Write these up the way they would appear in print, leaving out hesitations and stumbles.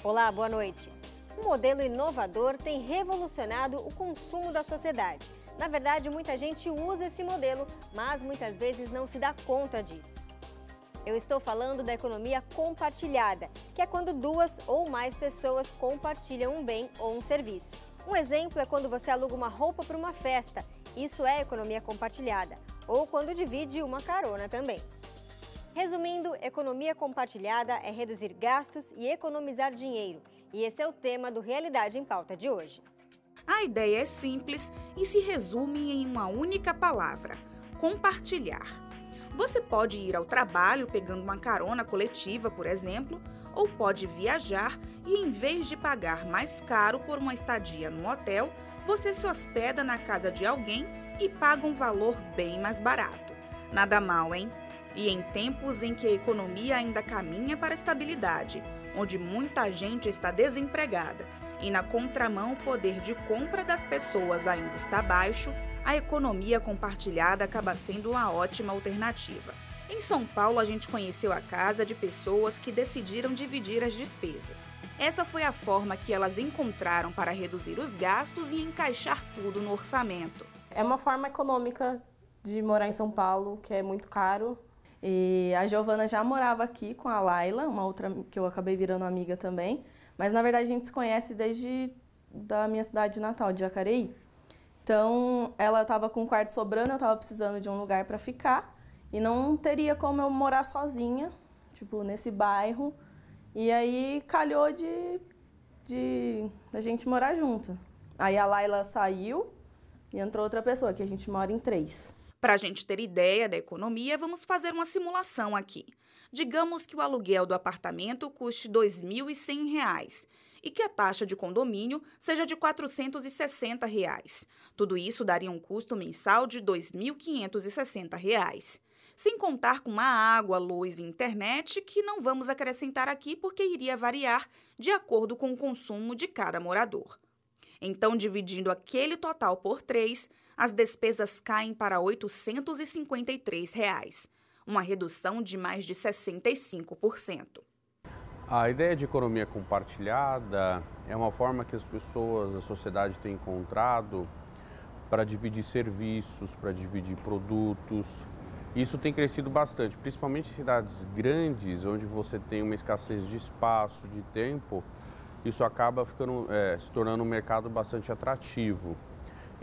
Olá, boa noite. Um modelo inovador tem revolucionado o consumo da sociedade. Na verdade, muita gente usa esse modelo, mas muitas vezes não se dá conta disso. Eu estou falando da economia compartilhada, que é quando duas ou mais pessoas compartilham um bem ou um serviço. Um exemplo é quando você aluga uma roupa para uma festa. Isso é economia compartilhada. Ou quando divide uma carona também. Resumindo, economia compartilhada é reduzir gastos e economizar dinheiro. E esse é o tema do Realidade em Pauta de hoje. A ideia é simples e se resume em uma única palavra: compartilhar. Você pode ir ao trabalho pegando uma carona coletiva, por exemplo, ou pode viajar e, em vez de pagar mais caro por uma estadia no hotel, você se hospeda na casa de alguém e paga um valor bem mais barato. Nada mal, hein? E em tempos em que a economia ainda caminha para a estabilidade, onde muita gente está desempregada e na contramão o poder de compra das pessoas ainda está baixo, a economia compartilhada acaba sendo uma ótima alternativa. Em São Paulo, a gente conheceu a casa de pessoas que decidiram dividir as despesas. Essa foi a forma que elas encontraram para reduzir os gastos e encaixar tudo no orçamento. É uma forma econômica de morar em São Paulo, que é muito caro. E a Giovana já morava aqui com a Laila, uma outra que eu acabei virando amiga também. Mas, na verdade, a gente se conhece desde da minha cidade natal, de Jacareí. Então, ela estava com um quarto sobrando, eu estava precisando de um lugar para ficar. E não teria como eu morar sozinha, tipo, nesse bairro. E aí, calhou de a gente morar junto. Aí a Laila saiu e entrou outra pessoa, que a gente mora em 3. Para a gente ter ideia da economia, vamos fazer uma simulação aqui. Digamos que o aluguel do apartamento custe R$ 2.100 e que a taxa de condomínio seja de R$ 460. Tudo isso daria um custo mensal de R$ 2.560. Sem contar com a água, luz e internet, que não vamos acrescentar aqui porque iria variar de acordo com o consumo de cada morador. Então, dividindo aquele total por 3, as despesas caem para R$ 853, uma redução de mais de 65%. A ideia de economia compartilhada é uma forma que as pessoas, a sociedade tem encontrado para dividir serviços, para dividir produtos. Isso tem crescido bastante, principalmente em cidades grandes, onde você tem uma escassez de espaço, de tempo. Isso acaba se tornando um mercado bastante atrativo.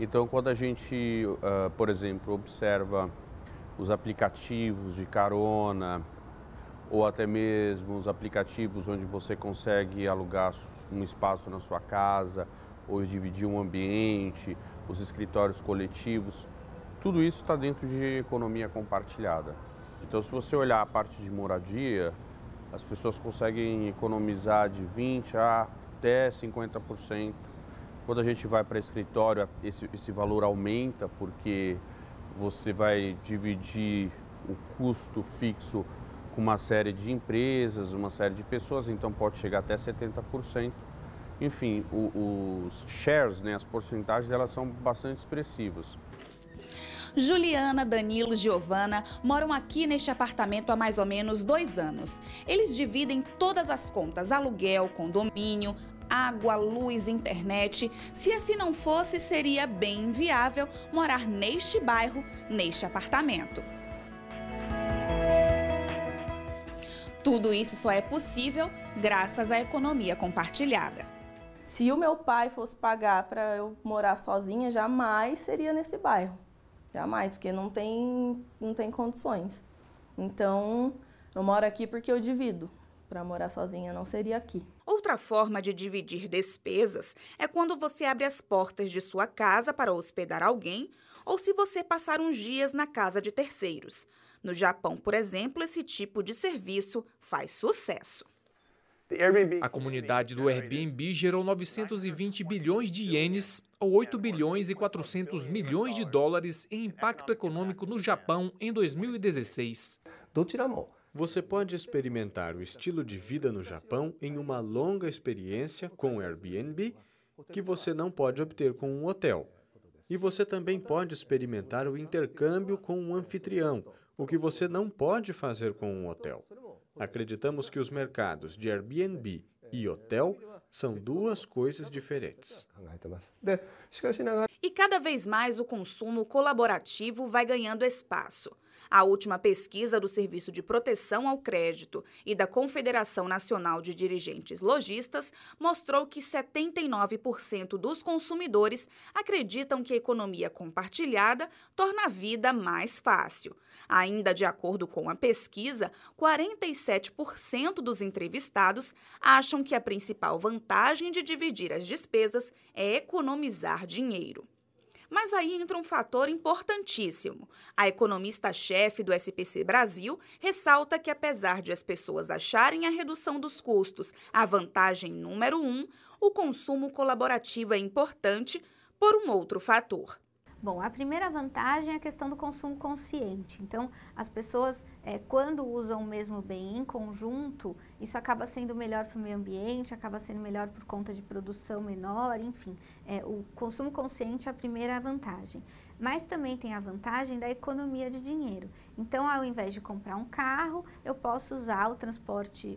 Então, quando a gente, por exemplo, observa os aplicativos de carona ou até mesmo os aplicativos onde você consegue alugar um espaço na sua casa ou dividir um ambiente, os escritórios coletivos, tudo isso está dentro de economia compartilhada. Então, se você olhar a parte de moradia, as pessoas conseguem economizar de 20% até 50%. Quando a gente vai para escritório, esse valor aumenta porque você vai dividir o custo fixo com uma série de empresas, uma série de pessoas, então pode chegar até 70%. Enfim, os shares, né, as porcentagens, elas são bastante expressivas. Juliana, Danilo e Giovana moram aqui neste apartamento há mais ou menos 2 anos. Eles dividem todas as contas, aluguel, condomínio, água, luz, internet. Se assim não fosse, seria bem inviável morar neste bairro, neste apartamento. Tudo isso só é possível graças à economia compartilhada. Se o meu pai fosse pagar para eu morar sozinha, jamais seria nesse bairro. Jamais, porque não tem condições. Então, eu moro aqui porque eu divido. Para morar sozinha não seria aqui. Outra forma de dividir despesas é quando você abre as portas de sua casa para hospedar alguém ou se você passar uns dias na casa de terceiros. No Japão, por exemplo, esse tipo de serviço faz sucesso. A comunidade do Airbnb gerou 920 bilhões de ienes, ou 8 bilhões e 400 milhões de dólares em impacto econômico no Japão em 2016. Você pode experimentar o estilo de vida no Japão em uma longa experiência com o Airbnb, que você não pode obter com um hotel. E você também pode experimentar o intercâmbio com um anfitrião, o que você não pode fazer com um hotel. Acreditamos que os mercados de Airbnb e hotel são duas coisas diferentes. E cada vez mais o consumo colaborativo vai ganhando espaço. A última pesquisa do Serviço de Proteção ao Crédito e da Confederação Nacional de Dirigentes Lojistas mostrou que 79% dos consumidores acreditam que a economia compartilhada torna a vida mais fácil. Ainda de acordo com a pesquisa, 47% dos entrevistados acham que a principal vantagem de dividir as despesas é economizar dinheiro. Mas aí entra um fator importantíssimo. A economista-chefe do SPC Brasil ressalta que, apesar de as pessoas acharem a redução dos custos a vantagem número 1, o consumo colaborativo é importante por um outro fator. Bom, a primeira vantagem é a questão do consumo consciente. Então, as pessoas, quando usam o mesmo bem em conjunto, isso acaba sendo melhor para o meio ambiente, acaba sendo melhor por conta de produção menor, enfim. O consumo consciente é a primeira vantagem. Mas também tem a vantagem da economia de dinheiro. Então, ao invés de comprar um carro, eu posso usar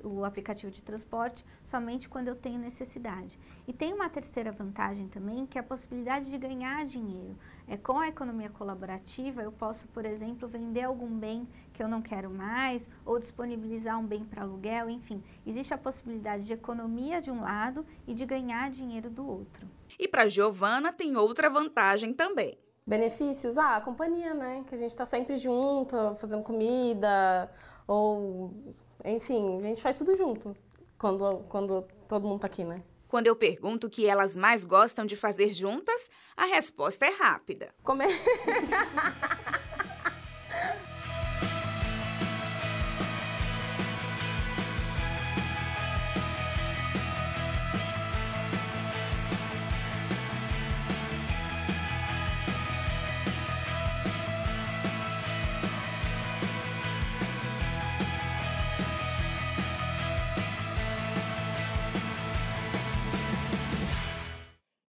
o aplicativo de transporte somente quando eu tenho necessidade. E tem uma terceira vantagem também, que é a possibilidade de ganhar dinheiro. Com a economia colaborativa, eu posso, por exemplo, vender algum bem que eu não quero mais, ou disponibilizar um bem para aluguel, enfim. Existe a possibilidade de economia de um lado e de ganhar dinheiro do outro. E para a Giovana tem outra vantagem também. Benefícios? A companhia, né? Que a gente tá sempre junto, fazendo comida, ou... Enfim, a gente faz tudo junto, quando todo mundo tá aqui, né? Quando eu pergunto o que elas mais gostam de fazer juntas, a resposta é rápida. Comer...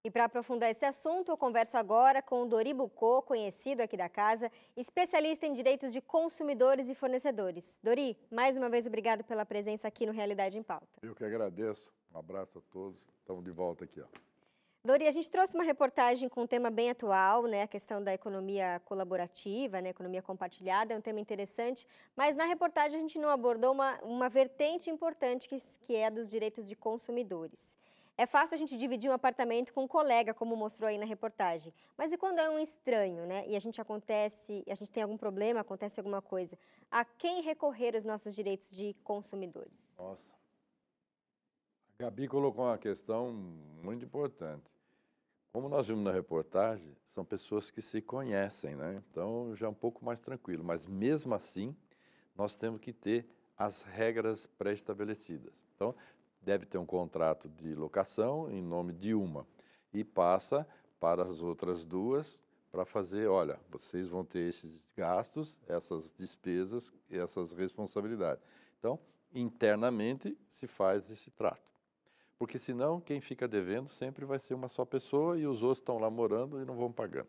E para aprofundar esse assunto, eu converso agora com o Dori Bucco, conhecido aqui da casa, especialista em direitos de consumidores e fornecedores. Dori, mais uma vez obrigado pela presença aqui no Realidade em Pauta. Eu que agradeço. Um abraço a todos. Estamos de volta aqui. Dori, a gente trouxe uma reportagem com um tema bem atual, né? A questão da economia colaborativa, né? Economia compartilhada, é um tema interessante, mas na reportagem a gente não abordou uma vertente importante que é a dos direitos de consumidores. É fácil a gente dividir um apartamento com um colega, como mostrou aí na reportagem. Mas e quando é um estranho, né? E a gente tem algum problema, acontece alguma coisa. A quem recorrer os nossos direitos de consumidores? Nossa. A Gabi colocou uma questão muito importante. Como nós vimos na reportagem, são pessoas que se conhecem, né? Então já é um pouco mais tranquilo. Mas mesmo assim, nós temos que ter as regras pré-estabelecidas. Então, deve ter um contrato de locação em nome de uma e passa para as outras duas para fazer, olha, vocês vão ter esses gastos, essas despesas, essas responsabilidades. Então, internamente se faz esse trato. Porque senão quem fica devendo sempre vai ser uma só pessoa e os outros estão lá morando e não vão pagando.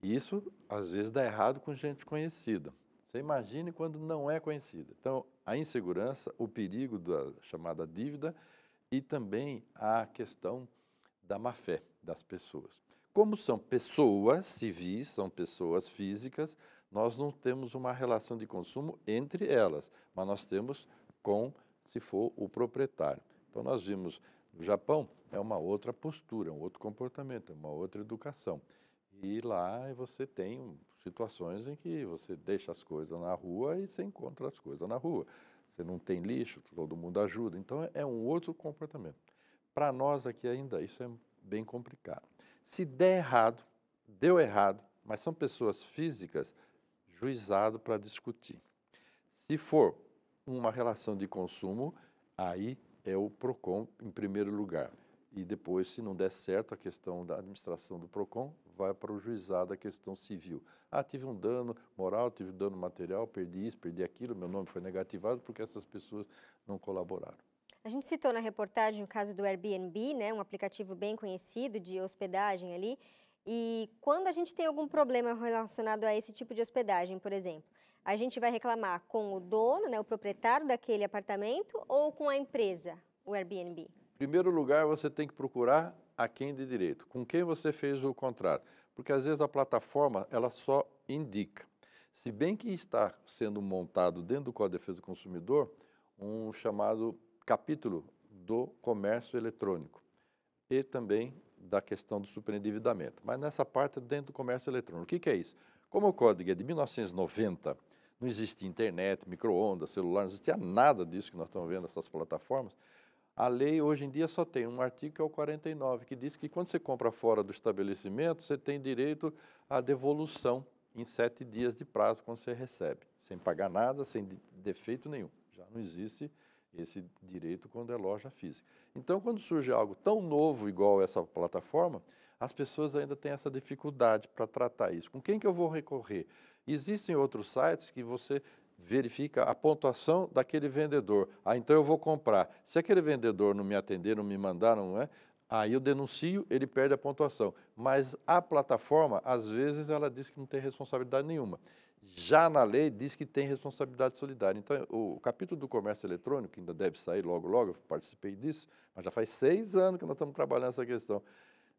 E isso, às vezes, dá errado com gente conhecida. Você imagine quando não é conhecida. Então, a insegurança, o perigo da chamada dívida e também a questão da má-fé das pessoas. Como são pessoas civis, são pessoas físicas, nós não temos uma relação de consumo entre elas, mas nós temos se for o proprietário. Então, nós vimos no Japão, é uma outra postura, um outro comportamento, uma outra educação. E lá você tem situações em que você deixa as coisas na rua e você encontra as coisas na rua. Você não tem lixo, todo mundo ajuda. Então, é um outro comportamento. Para nós aqui ainda, isso é bem complicado. Se der errado, deu errado, mas são pessoas físicas, juizado para discutir. Se for uma relação de consumo, aí é o PROCON em primeiro lugar. E depois, se não der certo, a questão da administração do PROCON vai para o juizado a questão civil. Ah, tive um dano moral, tive um dano material, perdi isso, perdi aquilo, meu nome foi negativado porque essas pessoas não colaboraram. A gente citou na reportagem o caso do Airbnb, né, um aplicativo bem conhecido de hospedagem ali. E quando a gente tem algum problema relacionado a esse tipo de hospedagem, por exemplo, a gente vai reclamar com o dono, né, o proprietário daquele apartamento ou com a empresa? o Airbnb? Em primeiro lugar, você tem que procurar a quem de direito, com quem você fez o contrato. Porque às vezes a plataforma ela só indica. Se bem que está sendo montado dentro do Código de Defesa do Consumidor um chamado capítulo do comércio eletrônico e também da questão do superendividamento. Mas nessa parte dentro do comércio eletrônico. O que é isso? Como o código é de 1990, não existia internet, micro-ondas, celular, não existia nada disso que nós estamos vendo nessas plataformas. A lei, hoje em dia, só tem um artigo, que é o 49, que diz que quando você compra fora do estabelecimento, você tem direito à devolução em 7 dias de prazo quando você recebe, sem pagar nada, sem defeito nenhum. Já não existe esse direito quando é loja física. Então, quando surge algo tão novo igual essa plataforma, as pessoas ainda têm essa dificuldade para tratar isso. Com quem que eu vou recorrer? Existem outros sites que você verifica a pontuação daquele vendedor. Então eu vou comprar. Se aquele vendedor não me atender, não me mandar, não é? Aí eu denuncio, ele perde a pontuação. Mas a plataforma, às vezes, ela diz que não tem responsabilidade nenhuma. Já na lei, diz que tem responsabilidade solidária. Então, o capítulo do comércio eletrônico, que ainda deve sair logo, eu participei disso, mas já faz 6 anos que nós estamos trabalhando essa questão,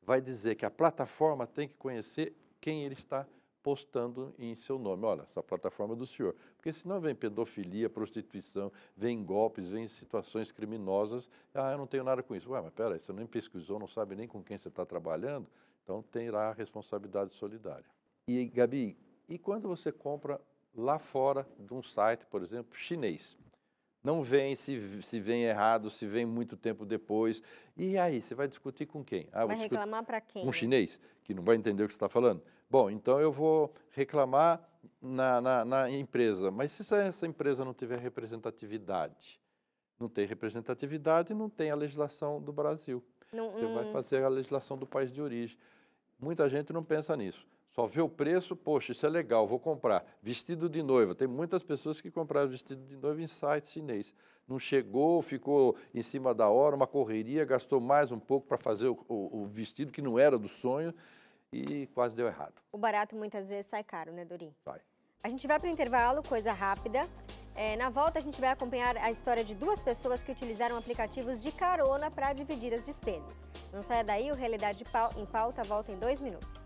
vai dizer que a plataforma tem que conhecer quem ele está postando em seu nome. Olha, essa plataforma é do senhor. Porque senão vem pedofilia, prostituição, vem golpes, vem situações criminosas. Eu não tenho nada com isso. Ué, mas peraí, você nem pesquisou, não sabe nem com quem você está trabalhando, então terá a responsabilidade solidária. E, Gabi, e quando você compra lá fora de um site, por exemplo, chinês? Não vem, se vem errado, se vem muito tempo depois. E aí, você vai discutir com quem? Vai reclamar para quem? Um chinês, que não vai entender o que você está falando. Bom, então eu vou reclamar na empresa. Mas se essa empresa não tiver representatividade, não tem representatividade, não tem a legislação do Brasil. Você vai fazer a legislação do país de origem. Muita gente não pensa nisso. Só vê o preço, poxa, isso é legal, vou comprar. Vestido de noiva. Tem muitas pessoas que compraram vestido de noiva em site chinês. Não chegou, ficou em cima da hora, uma correria, gastou mais um pouco para fazer o vestido que não era do sonho e quase deu errado. O barato muitas vezes sai caro, né, Dorim? Vai. A gente vai para o intervalo, coisa rápida. Na volta, a gente vai acompanhar a história de 2 pessoas que utilizaram aplicativos de carona para dividir as despesas. Não saia daí, o Realidade em Pauta volta em 2 minutos.